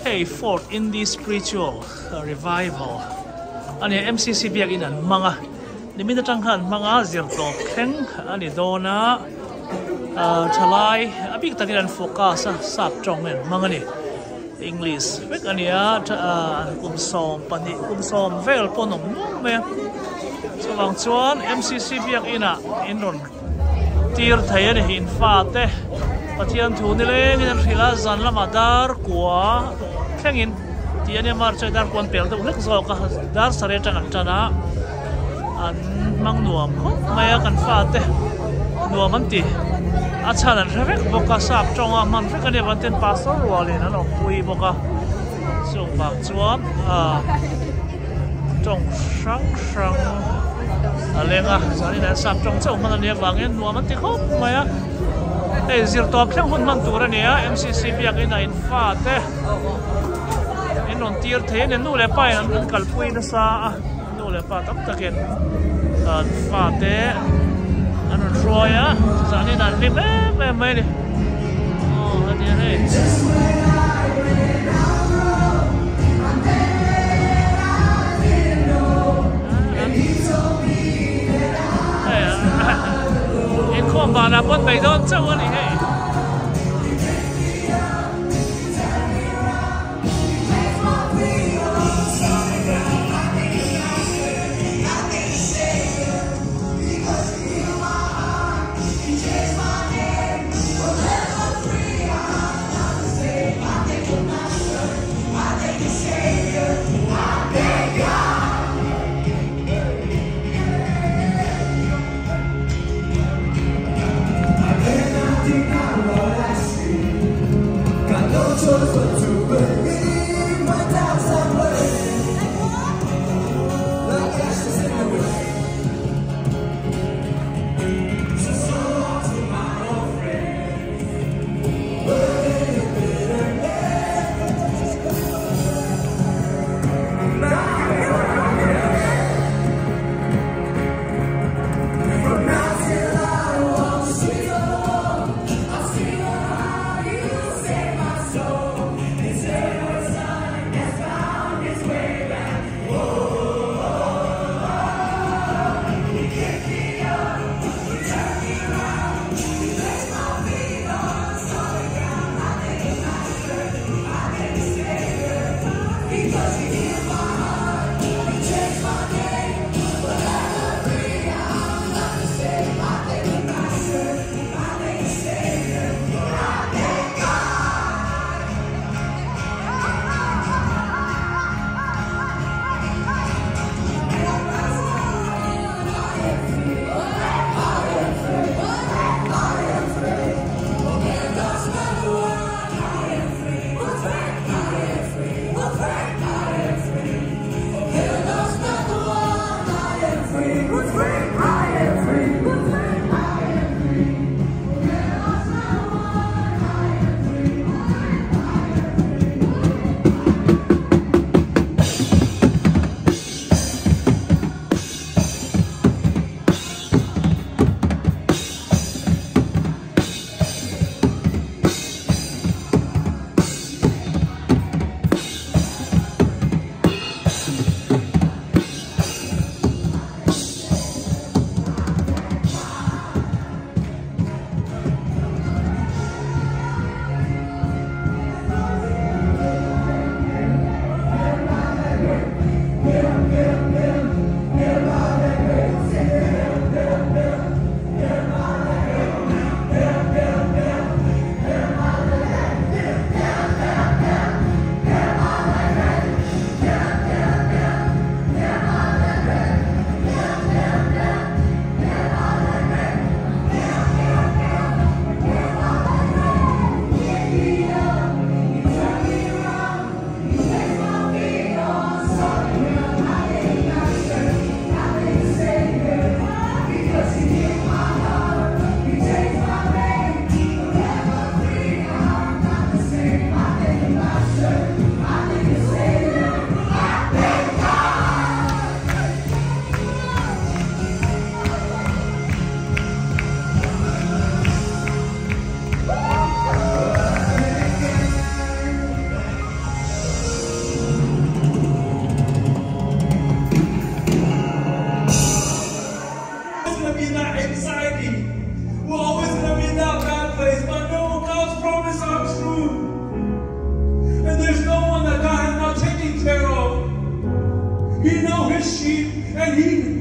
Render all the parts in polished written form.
Hey, fourth indie spiritual revival. Ani MCC biak inan mga nimita tanghan mga zirto keng ani dona thalai abik takinan focus sap trongen mga ni English vek ania kumsom pani kumsom vel ponom me so lang chuan MCC biak ina inron tir thai ani hin fa te pathian thu ni le ngan thila zan lama dar kwa khengin tiania mar chai dar kon pel to lek zo ka dar sare tang tana an mang nuam kho maya kan fa te nuam an ti acha nan rek boka sap chonga man rek ani banten pastor wale na no pui boka so bang chuan chong sang alenga zani na sap chong chong man ani wangen nuam an ti kho maya ei zir top thang hun man tur ania MCC biak ina in fa te non tir the ne nu le pa an kalpui na sa nu le pa tak taken an fa te an roya zani dan lim me ni oh ani hey in khom ba na pon bai don chau ani hey Say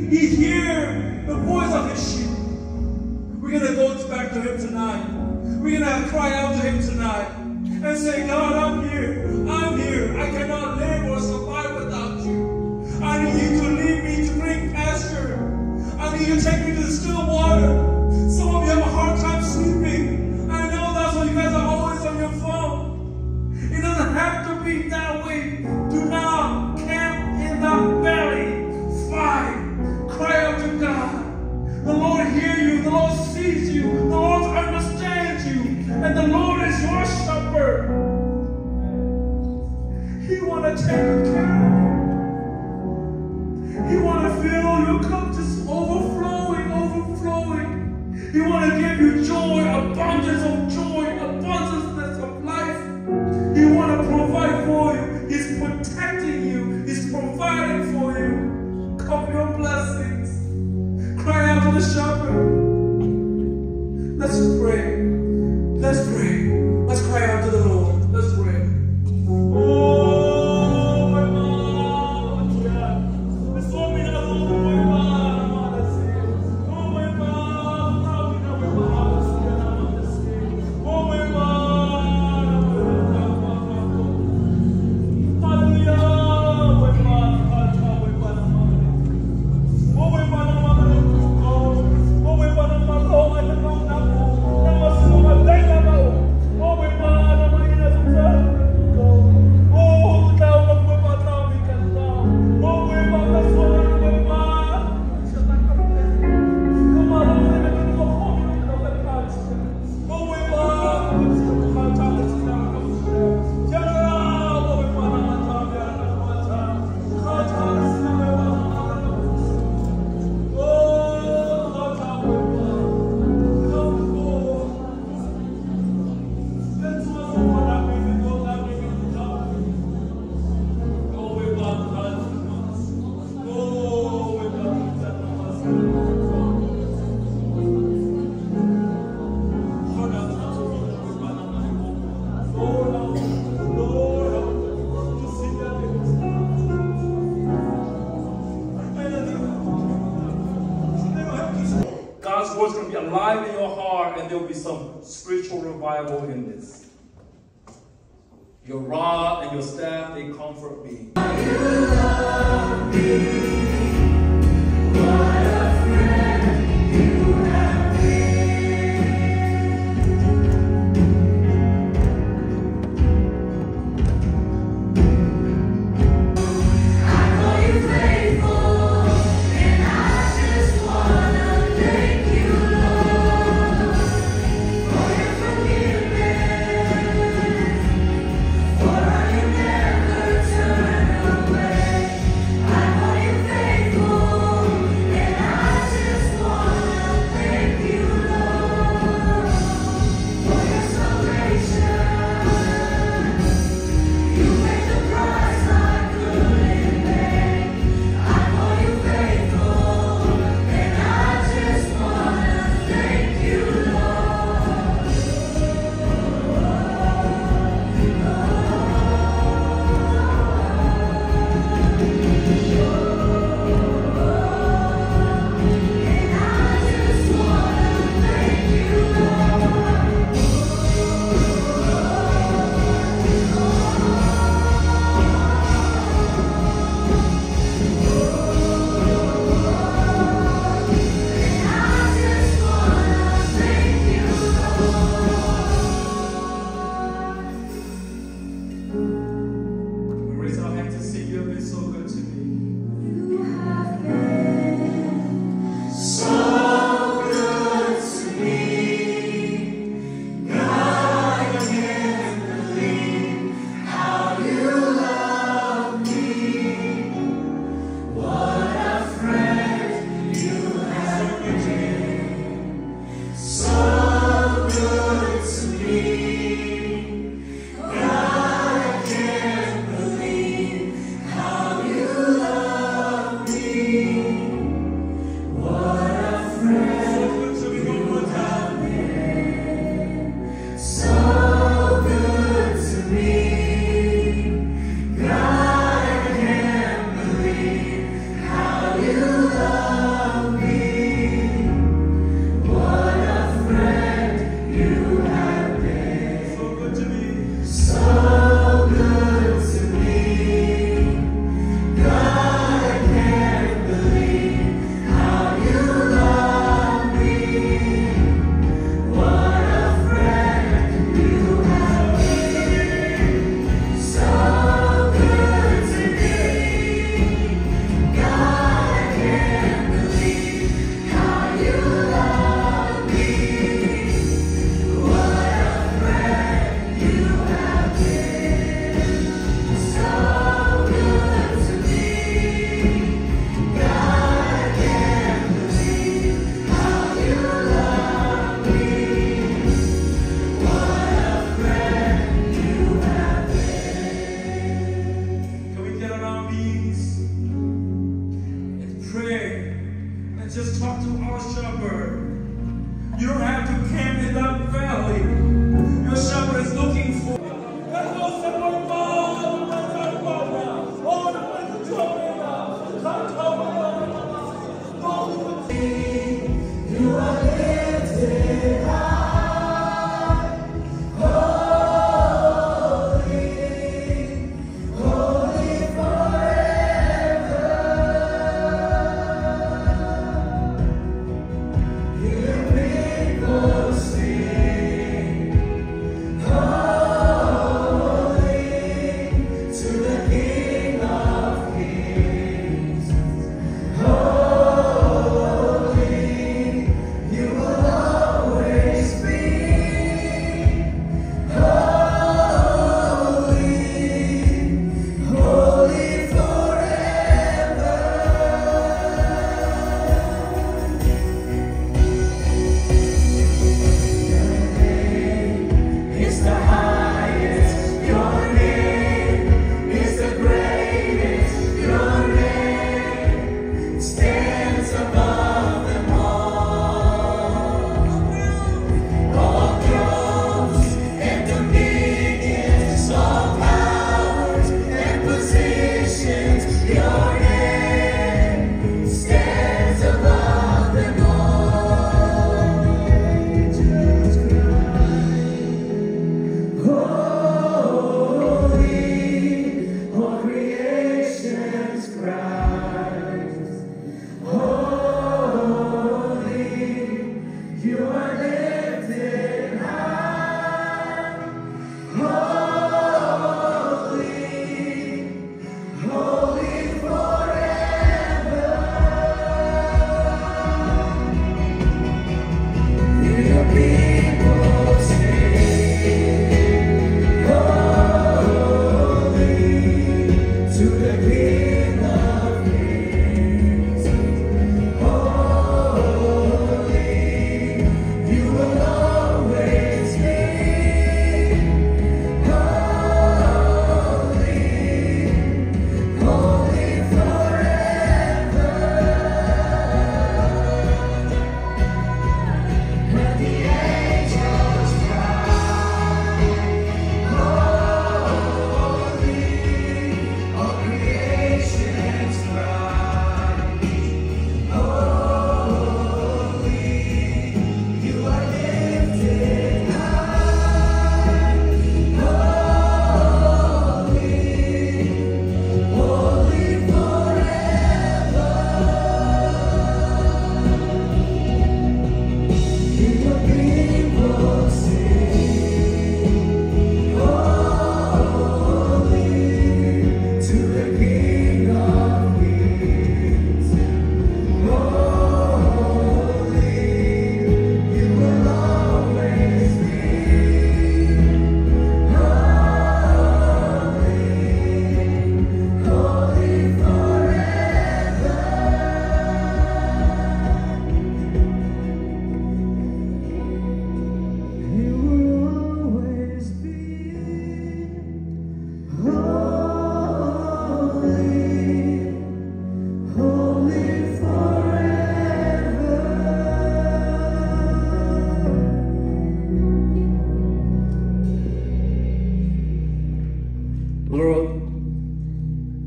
He hears the voice of his sheep. We're going to go back to him tonight. We're going to cry out to him tonight and say, God, I'm here. I'm here. I cannot live or survive without you. I need you to lead me to green pasture. I need you to take me to the still water. Some of you have a hard time sleeping. I know that's why you guys are always on your phone. It doesn't have to be that way. Do not camp in the valley. Fight. Cry out to God. The Lord hears you. The Lord sees you. The Lord understands you. And the Lord is your shepherd. He wants to take good care of you. He wants to fill your cup just overflowing, overflowing. He wants to give you joy, abundance of joy, abundance of life. He wants to provide for you. He's protecting you. He's providing for you. Count your blessings. Cry out to the shepherd. Let's pray. Let's pray. Let's cry out to the Lord. Let's pray. Oh, my God. There's so many of them. Oh, my God. Oh, my God. Oh, my God. Hallelujah. Oh, my God's word's going to be alive in your heart, and there will be some spiritual revival in this. Your rod and your staff, they comfort me. You love me. What a friend you have I know you're faithful, and I just want to thank you, Lord, for your forgiveness, for how you never turn away. I know you're faithful.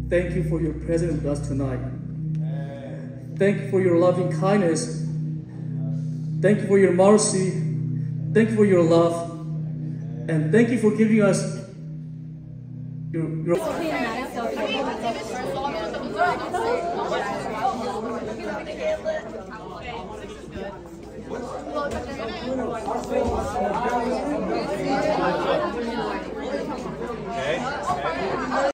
thank you for your presence with us tonight. Thank you for your loving kindness. Thank you for your mercy. Thank you for your love. And thank you for giving us your